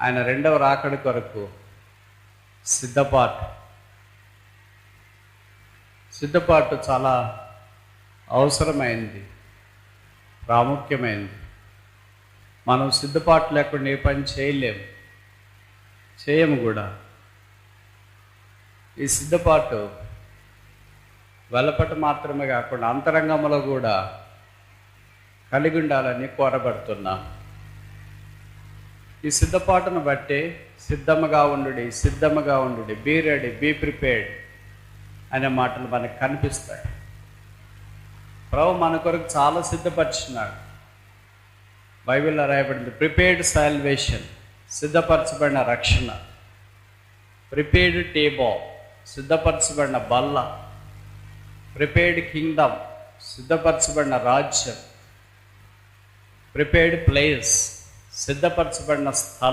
ఆయన రెండవ రాకడ కొరకు సిద్ధపాటు చాలా అవసరమైంది, ప్రాముఖ్యమైంది. మనం సిద్ధపాటు లేకుండా ఏ పని చేయము కూడా. ఈ సిద్ధపాటు వెలపట మాత్రమే కాకుండా అంతరంగంలో కూడా కలిగి ఉండాలని కోరబడుతున్నాం. ఈ సిద్ధపాటును బట్టి సిద్ధముగా ఉండు, బీ రెడీ, బీ ప్రిపేర్డ్ అనే మాటలు మనకు కనిపిస్తాయి. ప్రభు మన కొరకు చాలా సిద్ధపరిచినాడు. బైబిల్లో రాయబడింది, ప్రిపేర్డ్ సాల్వేషన్, సిద్ధపరచబడిన రక్షణ, ప్రిపేర్డ్ టేబుల్, సిద్ధపరచబడిన బల్ల, ప్రిపేర్డ్ కింగ్డమ్, సిద్ధపరచబడిన రాజ్యం, ప్రిపేర్డ్ ప్లేస్, సిద్ధపరచబడిన స్థలం.